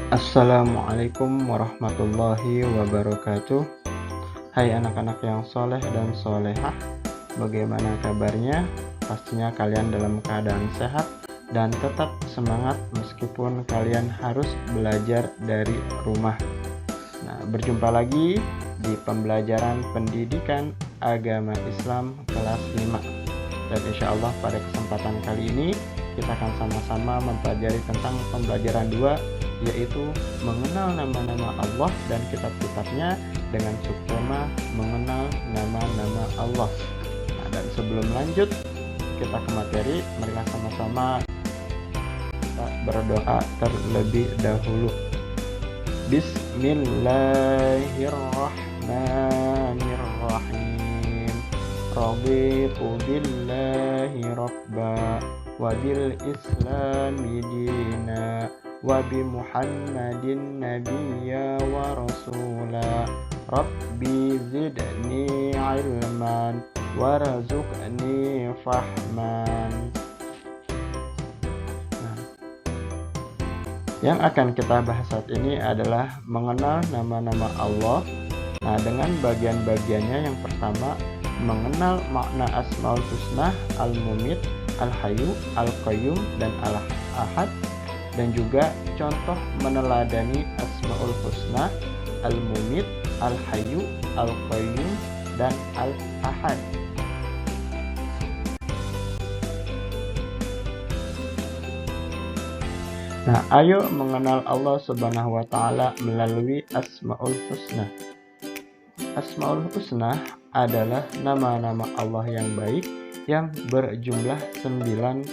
Assalamualaikum warahmatullahi wabarakatuh. Hai anak-anak yang soleh dan solehah, bagaimana kabarnya? Pastinya kalian dalam keadaan sehat dan tetap semangat meskipun kalian harus belajar dari rumah. Nah, berjumpa lagi di pembelajaran pendidikan agama Islam kelas 5. Dan insya Allah pada kesempatan kali ini kita akan sama-sama mempelajari tentang pembelajaran 2, yaitu mengenal nama-nama Allah dan kitab-kitabnya dengan subtema mengenal nama-nama Allah. Nah, dan sebelum lanjut kita ke materi, marilah sama-sama kita berdoa terlebih dahulu. Bismillahirrahmanirrahim. Raditu billahi rabba wa bil islami dina wa bi Muhammadin nabiyya wa rasula. Rabbi zidni ilman warzuqni fahman. Yang akan kita bahas saat ini adalah mengenal nama-nama Allah. Nah, dengan bagian-bagiannya, yang pertama mengenal makna Asmaul Husna, Al-Mumit, Al-Hayyu, Al-Qayyum, dan Al-Ahad, dan juga contoh meneladani Asmaul Husna, Al-Mumit, Al-Hayyu, Al-Qayyum, dan Al-Ahad. Nah, ayo mengenal Allah Subhanahu wa Ta'ala melalui Asmaul Husna. Asmaul Husna adalah nama-nama Allah yang baik yang berjumlah 99.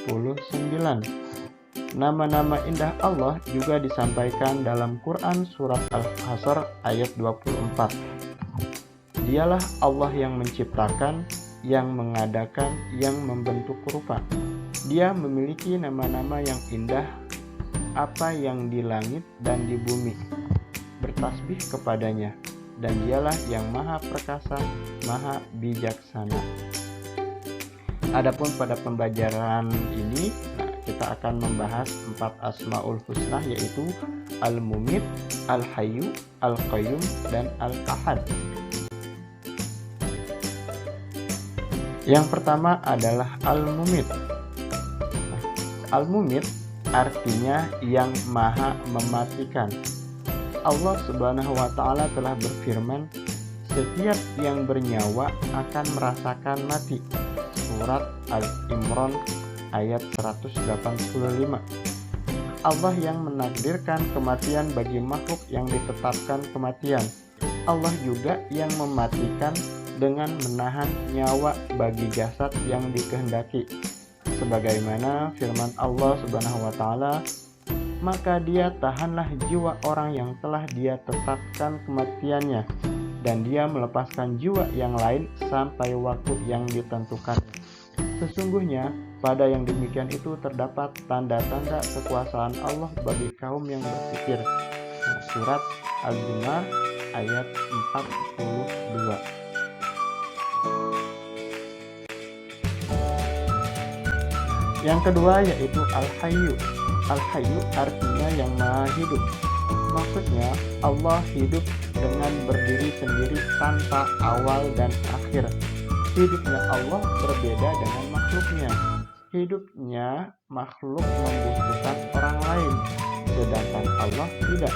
Nama-nama indah Allah juga disampaikan dalam Quran surat Al-Hasr ayat 24. Dialah Allah yang menciptakan, yang mengadakan, yang membentuk rupa. Dia memiliki nama-nama yang indah. Apa yang di langit dan di bumi bertasbih kepadanya, dan dialah yang maha perkasa, maha bijaksana. Adapun pada pembelajaran ini, kita akan membahas 4 Asmaul Husna, yaitu Al-Mumit, Al-Hayyu, Al-Qayyum, dan Al-Ahad. Yang pertama adalah Al-Mumit. Al-Mumit artinya yang maha mematikan. Allah Subhanahu wa Ta'ala telah berfirman, setiap yang bernyawa akan merasakan mati. Surat Al-Imran ayat 185. Allah yang menakdirkan kematian bagi makhluk yang ditetapkan kematian. Allah juga yang mematikan dengan menahan nyawa bagi jasad yang dikehendaki. Sebagaimana firman Allah Subhanahu wa Ta'ala, maka dia tahanlah jiwa orang yang telah dia tetapkan kematiannya, dan dia melepaskan jiwa yang lain sampai waktu yang ditentukan. Sesungguhnya pada yang demikian itu terdapat tanda-tanda kekuasaan Allah bagi kaum yang berpikir. Surat Al-Zumar ayat 42. Yang kedua yaitu Al-Hayyu. Al-Hayyu artinya yang maha hidup. Maksudnya Allah hidup dengan berdiri sendiri tanpa awal dan akhir. Hidupnya Allah berbeda dengan makhluknya. Hidupnya makhluk membutuhkan orang lain, sedangkan Allah tidak.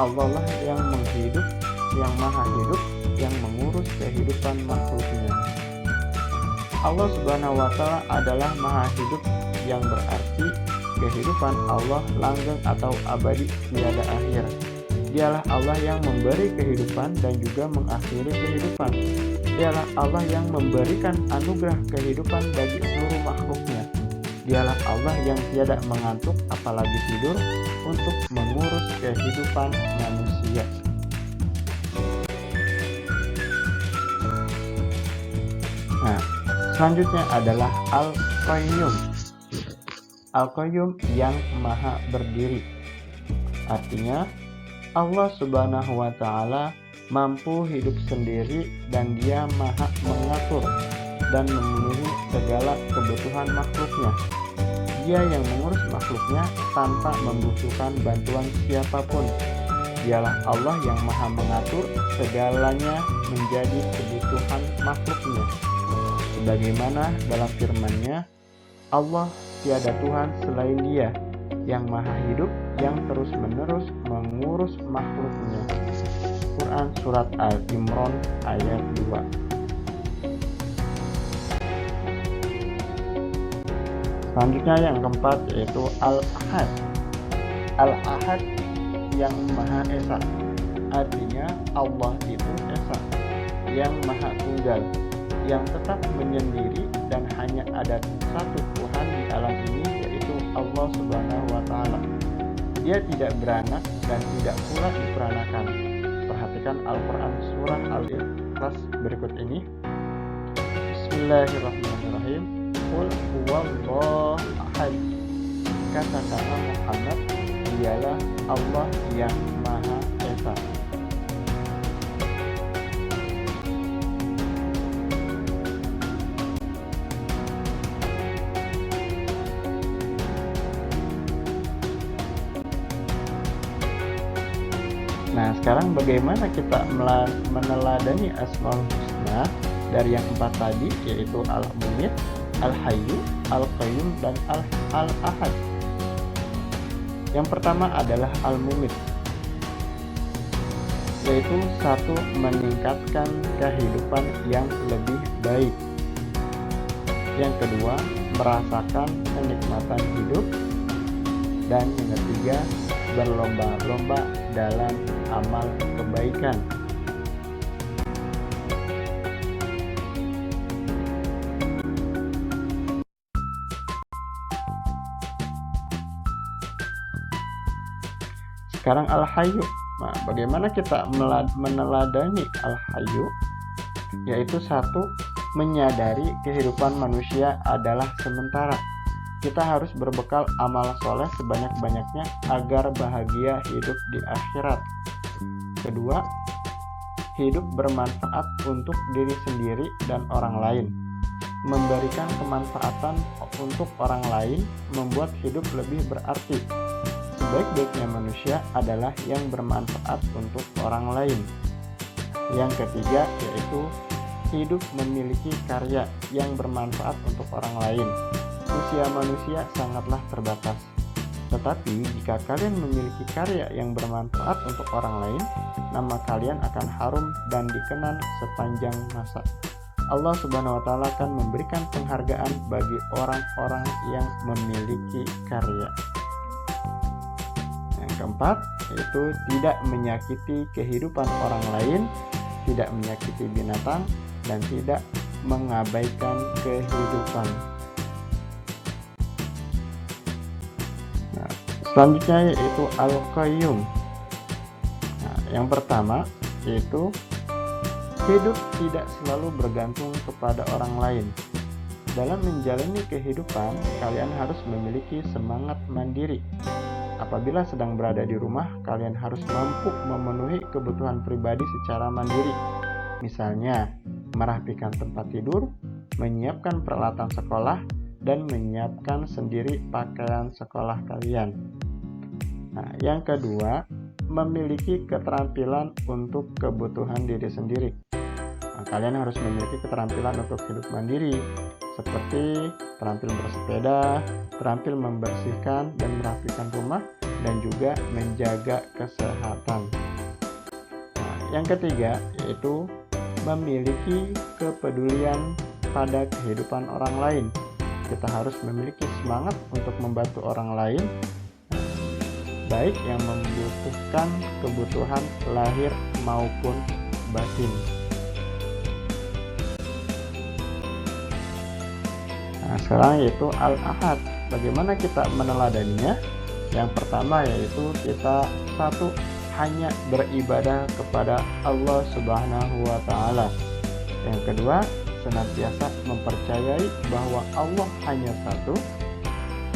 Allah lah yang menghidup, yang maha hidup, yang mengurus kehidupan makhluknya. Allah Subhanahu wa Ta'ala adalah maha hidup, yang berarti kehidupan Allah langgeng atau abadi tiada akhir. Dialah Allah yang memberi kehidupan dan juga mengakhiri kehidupan. Dialah Allah yang memberikan anugerah kehidupan bagi seluruh makhluknya. Dialah Allah yang tiada mengantuk apalagi tidur untuk mengurus kehidupan manusia. Nah, selanjutnya adalah Al-Qayyum. Al-Qayyum yang maha berdiri. Artinya Allah Subhanahu wa Ta'ala mampu hidup sendiri dan dia maha mengatur dan memenuhi segala kebutuhan makhluknya. Dia yang mengurus makhluknya tanpa membutuhkan bantuan siapapun. Dialah Allah yang maha mengatur segalanya menjadi kebutuhan makhluknya. Sebagaimana dalam firman-Nya, Allah tiada Tuhan selain Dia, yang maha hidup, yang terus-menerus mengurus makhluknya. Quran Surat Al-Imran ayat 2. Selanjutnya yang keempat yaitu Al-Ahad. Al-Ahad yang Maha Esa. Artinya Allah itu Esa, yang Maha Tunggal, yang tetap menyendiri dan hanya ada satu Tuhan di alam ini, yaitu Allah Subhanahu wa Ta'ala. Dia tidak beranak dan tidak pula diperanakan. Perhatikan Al-Quran Surah Al-Ikhlas berikut ini. Bismillahirrahmanirrahim. Qul huwallahu ahad. Katakanlah Muhammad, dialah Allah yang Maha Esa. Nah, sekarang bagaimana kita meneladani Asmaul Husna dari yang empat tadi, yaitu Al-Mumit, Al-Hayyu, Al-Qayyum, dan Al-Ahad. Yang pertama adalah Al-Mumit, yaitu satu, meningkatkan kehidupan yang lebih baik. Yang kedua, merasakan kenikmatan hidup. Dan yang ketiga, berlomba-lomba dalam amal kebaikan. Sekarang Al-Hayyu. Nah, bagaimana kita meneladani Al-Hayyu? Yaitu satu, menyadari kehidupan manusia adalah sementara. Kita harus berbekal amal soleh sebanyak-banyaknya agar bahagia hidup di akhirat. Kedua, hidup bermanfaat untuk diri sendiri dan orang lain. Memberikan kemanfaatan untuk orang lain membuat hidup lebih berarti. Sebaik-baiknya manusia adalah yang bermanfaat untuk orang lain. Yang ketiga yaitu hidup memiliki karya yang bermanfaat untuk orang lain. Usia manusia sangatlah terbatas. Tetapi jika kalian memiliki karya yang bermanfaat untuk orang lain, nama kalian akan harum dan dikenang sepanjang masa. Allah Subhanahu wa Ta'ala akan memberikan penghargaan bagi orang-orang yang memiliki karya. Yang keempat yaitu tidak menyakiti kehidupan orang lain, tidak menyakiti binatang, dan tidak mengabaikan kehidupan. Nah, selanjutnya yaitu Al-Qayyum. Nah, yang pertama yaitu hidup tidak selalu bergantung kepada orang lain. Dalam menjalani kehidupan, kalian harus memiliki semangat mandiri. Apabila sedang berada di rumah, kalian harus mampu memenuhi kebutuhan pribadi secara mandiri. Misalnya, merapikan tempat tidur, menyiapkan peralatan sekolah, dan menyiapkan sendiri pakaian sekolah kalian. Nah, yang kedua, memiliki keterampilan untuk kebutuhan diri sendiri. Nah, kalian harus memiliki keterampilan untuk hidup mandiri, seperti terampil bersepeda, terampil membersihkan dan merapikan rumah, dan juga menjaga kesehatan. Nah, yang ketiga yaitu memiliki kepedulian pada kehidupan orang lain. Kita harus memiliki semangat untuk membantu orang lain, baik yang membutuhkan kebutuhan lahir maupun batin. Nah, sekarang yaitu Al-Ahad. Bagaimana kita meneladaninya? Yang pertama yaitu kita satu, hanya beribadah kepada Allah Subhanahu wa Ta'ala. Yang kedua, senantiasa mempercayai bahwa Allah hanya satu.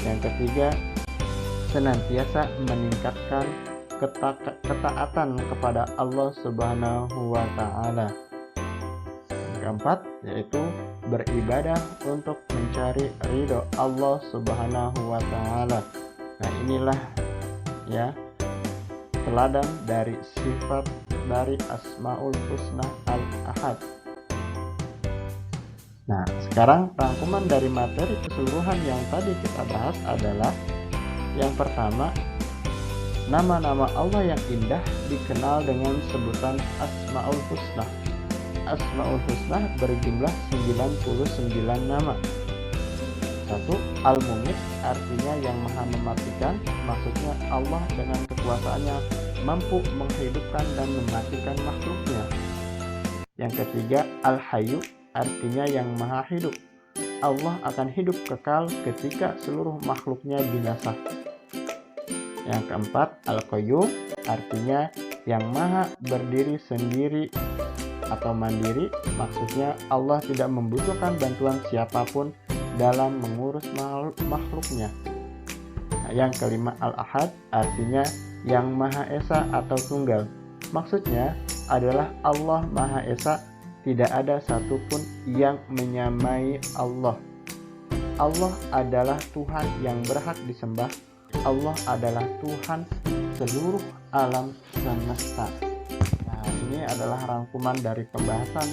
Yang ketiga, senantiasa meningkatkan ketaatan kepada Allah Subhanahu wa Ta'ala. Yang keempat yaitu beribadah untuk mencari ridho Allah Subhanahu wa Ta'ala. Nah, inilah ya teladan dari sifat dari Asmaul Husna Al-Ahad. Nah, sekarang rangkuman dari materi keseluruhan yang tadi kita bahas adalah yang pertama, nama-nama Allah yang indah dikenal dengan sebutan Asmaul Husna. Asmaul Husna berjumlah 99 nama. 1. Al-Mumit, artinya yang maha mematikan, maksudnya Allah dengan kekuasaannya mampu menghidupkan dan mematikan makhluknya. Yang ketiga, Al-Hayyu, artinya yang maha hidup. Allah akan hidup kekal ketika seluruh makhluknya binasa. Yang keempat, Al-Qayyum, artinya yang maha berdiri sendiri atau mandiri, maksudnya Allah tidak membutuhkan bantuan siapapun dalam mengurus makhluknya. Nah, yang kelima, Al-Ahad, artinya yang Maha Esa atau tunggal, maksudnya adalah Allah Maha Esa, tidak ada satupun yang menyamai Allah. Allah adalah Tuhan yang berhak disembah. Allah adalah Tuhan seluruh alam semesta. Nah, ini adalah rangkuman dari pembahasan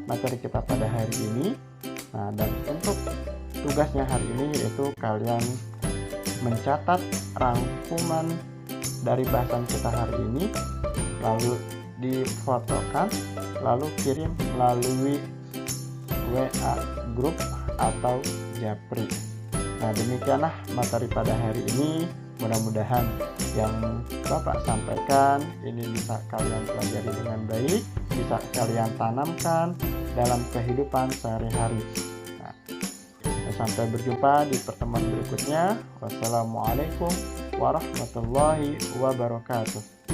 materi kita pada hari ini. Nah, dan untuk tugasnya hari ini yaitu kalian mencatat rangkuman dari bahasan kita hari ini, lalu difotokan, lalu kirim melalui WA grup atau Japri. Nah, demikianlah materi pada hari ini. Mudah-mudahan yang Bapak sampaikan ini bisa kalian pelajari dengan baik, bisa kalian tanamkan dalam kehidupan sehari-hari. Nah, sampai berjumpa di pertemuan berikutnya. Wassalamualaikum warahmatullahi wabarakatuh.